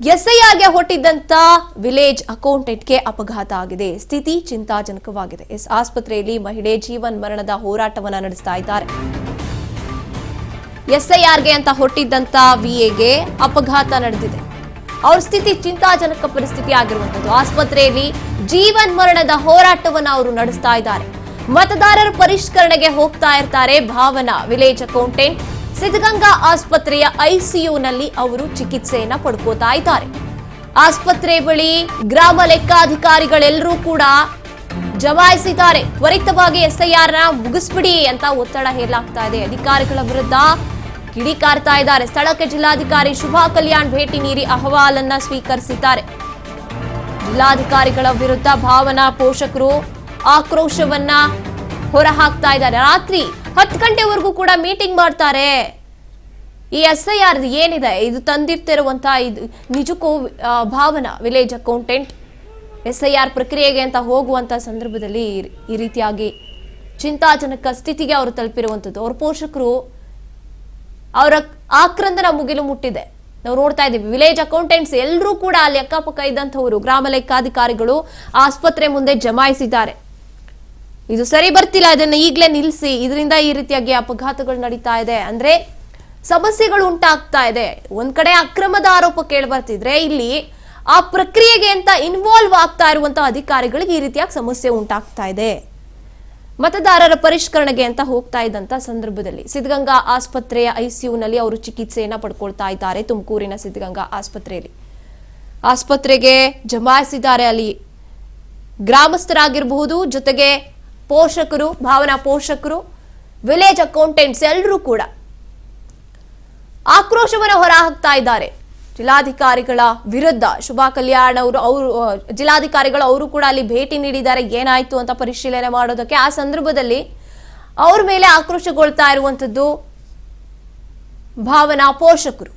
ಎಸ್ಐಆರ್ಗೆ ಹೊಟ್ಟಿದ್ದಂತ village ಅಕೌಂಟೆಂಟ್ಗೆ ಅಪಘಾತ ಆಗಿದೆ. ಸ್ಥಿತಿ ಚಿಂತಾಜನಕವಾಗಿದೆ. ಆಸ್ಪತ್ರೆಯಲ್ಲಿ ಮಹಿಳೆ ಜೀವನ್ ಮರಣದ ಹೋರಾಟವನ್ನ ನಡೆಸ್ತಾ ಇದ್ದಾರೆ. ಎಸ್ಐಆರ್ಗೆ ಅಂತ ಹೊಟ್ಟಿದ್ದಂತ ವಿಎಗೆ ಅಪಘಾತ ನಡೆದಿದೆ. ಅವ್ರ ಸ್ಥಿತಿ ಚಿಂತಾಜನಕ ಪರಿಸ್ಥಿತಿ ಆಗಿರುವಂತದ್ದು. ಆಸ್ಪತ್ರೆಯಲ್ಲಿ ಜೀವನ್ ಮರಣದ ಹೋರಾಟವನ್ನ ಅವರು ನಡೆಸ್ತಾ ಇದ್ದಾರೆ. ಮತದಾರರ ಪರಿಷ್ಕರಣೆಗೆ ಹೋಗ್ತಾ ಇರ್ತಾರೆ ಭಾವನಾ, ವಿಲೇಜ್ ಅಕೌಂಟೆಂಟ್. ಸಿದ್ಧಗಂಗಾ ಆಸ್ಪತ್ರೆಯ ಐಸಿಯುನಲ್ಲಿ ಅವರು ಚಿಕಿತ್ಸೆಯನ್ನ ಪಡ್ಕೋತಾ ಇದ್ದಾರೆ. ಆಸ್ಪತ್ರೆ ಬಳಿ ಗ್ರಾಮ ಲೆಕ್ಕಾಧಿಕಾರಿಗಳೆಲ್ಲರೂ ಕೂಡ ಜಮಾಯಿಸಿದ್ದಾರೆ. ತ್ವರಿತವಾಗಿ ಎಸ್ಐಆರ್ನ ಮುಗಿಸ್ಬಿಡಿ ಅಂತ ಒತ್ತಡ ಹೇರಲಾಗ್ತಾ ಇದೆ. ಅಧಿಕಾರಿಗಳ ವಿರುದ್ಧ ಕಿಡಿಕಾರ್ತಾ ಇದ್ದಾರೆ. ಸ್ಥಳಕ್ಕೆ ಜಿಲ್ಲಾಧಿಕಾರಿ ಶುಭಾ ಕಲ್ಯಾಣ್ ಭೇಟಿ ನೀಡಿ ಅಹವಾಲನ್ನ ಸ್ವೀಕರಿಸಿದ್ದಾರೆ. ಜಿಲ್ಲಾಧಿಕಾರಿಗಳ ವಿರುದ್ಧ ಭಾವನಾ ಪೋಷಕರು ಆಕ್ರೋಶವನ್ನ ಹೊರಹಾಕ್ತಾ ಇದ್ದಾರೆ. ರಾತ್ರಿ 10 ಗಂಟೆವರೆಗೂ ಕೂಡ ಮೀಟಿಂಗ್ ಮಾಡ್ತಾರೆ. ಈ ಎಸ್ಐಆರ್ ಏನಿದೆ ಇದು ತಂದಿರ್ತಿರುವಂತಹ ಇದು ನಿಜಕ್ಕೂ ಭಾವನಾ ವಿಲೇಜ್ ಅಕೌಂಟೆಂಟ್ ಎಸ್ಐಆರ್ ಪ್ರಕ್ರಿಯೆಗೆ ಅಂತ ಹೋಗುವಂತ ಸಂದರ್ಭದಲ್ಲಿ ಈ ರೀತಿಯಾಗಿ ಚಿಂತಾಜನಕ ಸ್ಥಿತಿಗೆ ಅವರು ತಲುಪಿರುವಂಥದ್ದು. ಅವ್ರ ಪೋಷಕರು ಅವರ ಆಕ್ರಂದನ ಮುಗಿಲು ಮುಟ್ಟಿದೆ. ನಾವು ನೋಡ್ತಾ ಇದ್ದೀವಿ ವಿಲೇಜ್ ಅಕೌಂಟೆಂಟ್ಸ್ ಎಲ್ಲರೂ ಕೂಡ ಅಲ್ಲಿ ಅಕ್ಕಪಕ್ಕ ಇದ್ದಂಥವರು ಗ್ರಾಮ ಲೆಕ್ಕಾಧಿಕಾರಿಗಳು ಆಸ್ಪತ್ರೆ ಮುಂದೆ ಜಮಾಯಿಸಿದ್ದಾರೆ. ಇದು ಸರಿ ಬರ್ತಿಲ್ಲ, ಇದನ್ನ ಈಗಲೇ ನಿಲ್ಲಿಸಿ, ಇದರಿಂದ ಈ ರೀತಿಯಾಗಿ ಅಪಘಾತಗಳು ನಡೀತಾ ಇದೆ, ಅಂದ್ರೆ ಸಮಸ್ಯೆಗಳು ಉಂಟಾಗ್ತಾ ಇದೆ. ಒಂದ್ ಕಡೆ ಅಕ್ರಮದ ಆರೋಪ ಕೇಳಿ ಬರ್ತಿದ್ರೆ ಇಲ್ಲಿ ಆ ಪ್ರಕ್ರಿಯೆಗೆ ಅಂತ ಇನ್ವಾಲ್ವ್ ಆಗ್ತಾ ಇರುವಂತಹ ಅಧಿಕಾರಿಗಳಿಗೆ ಈ ರೀತಿಯಾಗಿ ಸಮಸ್ಯೆ ಉಂಟಾಗ್ತಾ ಇದೆ. ಮತದಾರರ ಪರಿಷ್ಕರಣೆಗೆ ಅಂತ ಹೋಗ್ತಾ ಇದ್ದಂತ ಸಂದರ್ಭದಲ್ಲಿ ಸಿದ್ಧಗಂಗಾ ಆಸ್ಪತ್ರೆಯ ಐಸಿಯುನಲ್ಲಿ ಅವರು ಚಿಕಿತ್ಸೆಯನ್ನ ಪಡ್ಕೊಳ್ತಾ ಇದ್ದಾರೆ. ತುಮಕೂರಿನ ಸಿದ್ಧಗಂಗಾ ಆಸ್ಪತ್ರೆಯಲ್ಲಿ ಆಸ್ಪತ್ರೆಗೆ ಜಮಾಯಿಸಿದ್ದಾರೆ. ಅಲ್ಲಿ ಗ್ರಾಮಸ್ಥರಾಗಿರಬಹುದು, ಜೊತೆಗೆ ಪೋಷಕರು, ಭಾವನಾ ಪೋಷಕರು, ವಿಲೇಜ್ ಅಕೌಂಟೆಂಟ್ಸ್ ಎಲ್ಲರೂ ಕೂಡ ಆಕ್ರೋಶವನ್ನು ಹೊರಹಾಕ್ತಾ ಇದ್ದಾರೆ ಜಿಲ್ಲಾಧಿಕಾರಿಗಳ ವಿರುದ್ಧ. ಶುಭಾ ಕಲ್ಯಾಣ್ ಜಿಲ್ಲಾಧಿಕಾರಿಗಳು ಅವರು ಕೂಡ ಅಲ್ಲಿ ಭೇಟಿ ನೀಡಿದ್ದಾರೆ ಏನಾಯ್ತು ಅಂತ ಪರಿಶೀಲನೆ ಮಾಡೋದಕ್ಕೆ. ಆ ಸಂದರ್ಭದಲ್ಲಿ ಅವ್ರ ಮೇಲೆ ಆಕ್ರೋಶಗೊಳ್ತಾ ಇರುವಂತದ್ದು ಭಾವನಾ ಪೋಷಕರು.